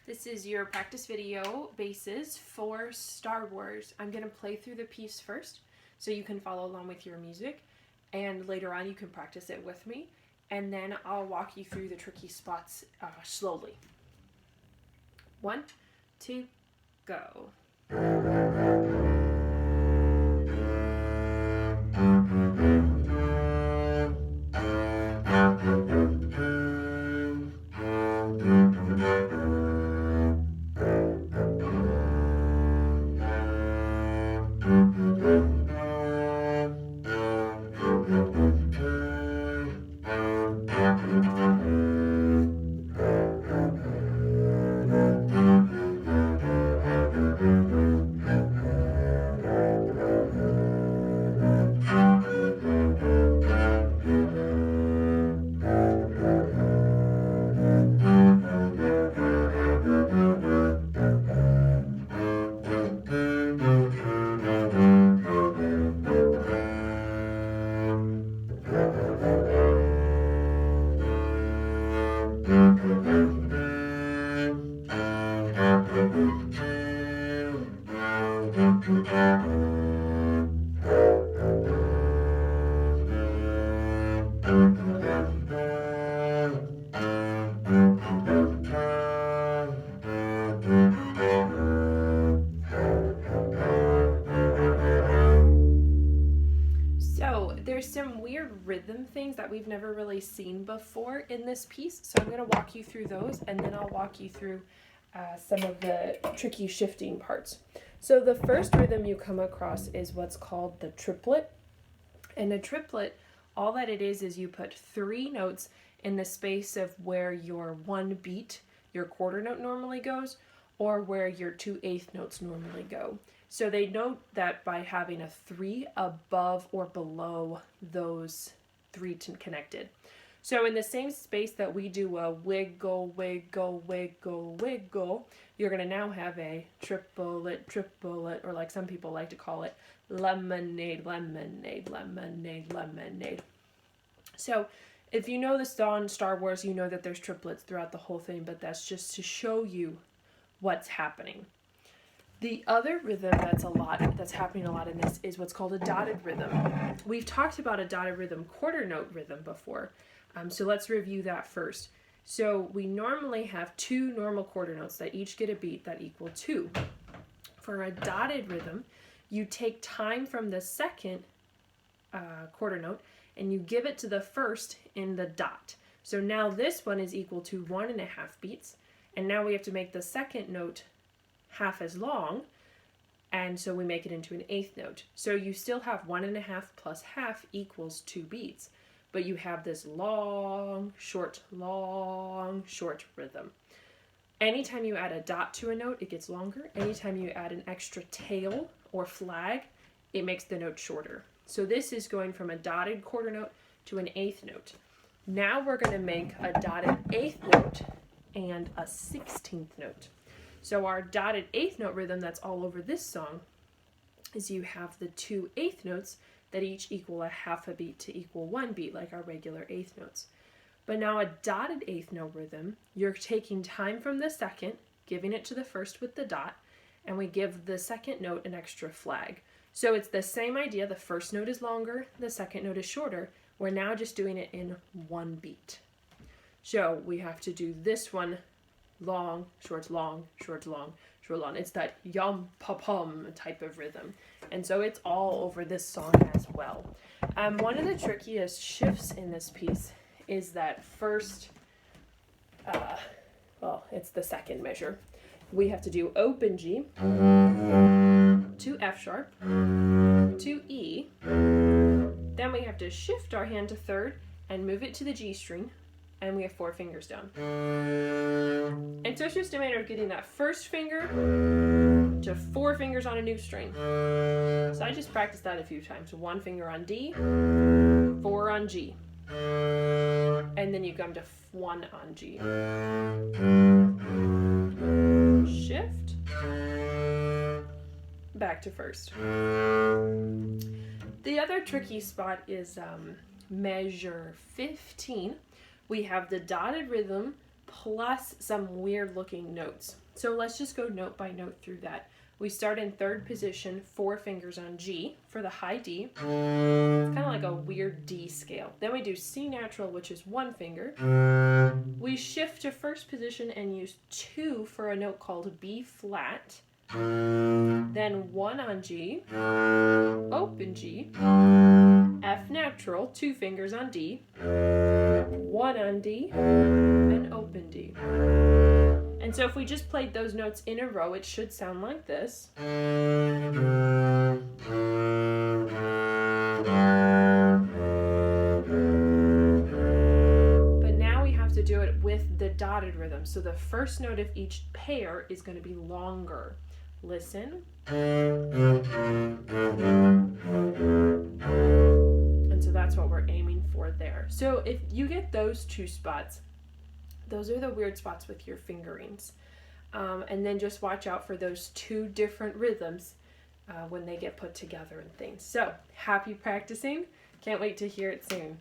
This is your practice video basis for Star Wars. I'm going to play through the piece first so you can follow along with your music, and later on you can practice it with me, and then I'll walk you through the tricky spots slowly. 1, 2, go. So there's some weird rhythm things that we've never really seen before in this piece, so I'm going to walk you through those, and then I'll walk you through some of the tricky shifting parts. So the first rhythm you come across is what's called the triplet. And a triplet, all that it is you put 3 notes in the space of where your 1 beat, your quarter note normally goes, or where your 2/8 notes normally go. So they note that by having a 3 above or below those 3 connected. So in the same space that we do a wiggle, wiggle, wiggle, wiggle, you're going to now have a triplet, triplet, or like some people like to call it, lemonade, lemonade, lemonade, lemonade. So if you know this on Star Wars, you know that there's triplets throughout the whole thing, but that's just to show you what's happening. The other rhythm that's happening a lot in this is what's called a dotted rhythm. We've talked about a dotted rhythm, quarter note rhythm before, so let's review that first. So we normally have 2 normal quarter notes that each get a beat that equal 2. For a dotted rhythm, you take time from the second quarter note and you give it to the first in the dot. So now this one is equal to 1.5 beats, and now we have to make the second note half as long, and so we make it into an 1/8 note. So you still have 1.5 plus half equals 2 beats, but you have this long, short rhythm. Anytime you add a dot to a note, it gets longer. Anytime you add an extra tail or flag, it makes the note shorter. So this is going from a dotted quarter note to an 1/8 note. Now we're going to make a dotted 1/8 note and a 16th note. So our dotted 1/8 note rhythm that's all over this song is you have the 2 1/8 notes that each equal a half a beat to equal 1 beat, like our regular 1/8 notes. But now a dotted 1/8 note rhythm, you're taking time from the second, giving it to the first with the dot, and we give the second note an extra flag. So it's the same idea. The first note is longer, the second note is shorter. We're now just doing it in 1 beat. So we have to do this one long, short, long, short, long, short, long. It's that yum pa pum type of rhythm. And so it's all over this song as well. One of the trickiest shifts in this piece is that first, it's the second measure. We have to do open G to F sharp to E. Then we have to shift our hand to third and move it to the G string, and we have 4 fingers down. And so it's just a matter of getting that first finger to 4 fingers on a new string. So I just practiced that a few times. 1 finger on D, 4 on G. And then you come to 1 on G. Shift. Back to first. The other tricky spot is measure 15. We have the dotted rhythm plus some weird looking notes. So let's just go note by note through that. We start in third position, 4 fingers on G for the high D. It's kind of like a weird D scale. Then we do C natural, which is 1 finger. We shift to first position and use 2 for a note called B flat. Then 1 on G, open G, F natural, 2 fingers on D, 1 on D, and open D. And so if we just played those notes in a row, it should sound like this. But now we have to do it with the dotted rhythm. So the first note of each pair is going to be longer. Listen. And so that's what we're aiming for there. So if you get those 2 spots, those are the weird spots with your fingerings. And then just watch out for those 2 different rhythms when they get put together and things. So happy practicing. Can't wait to hear it soon.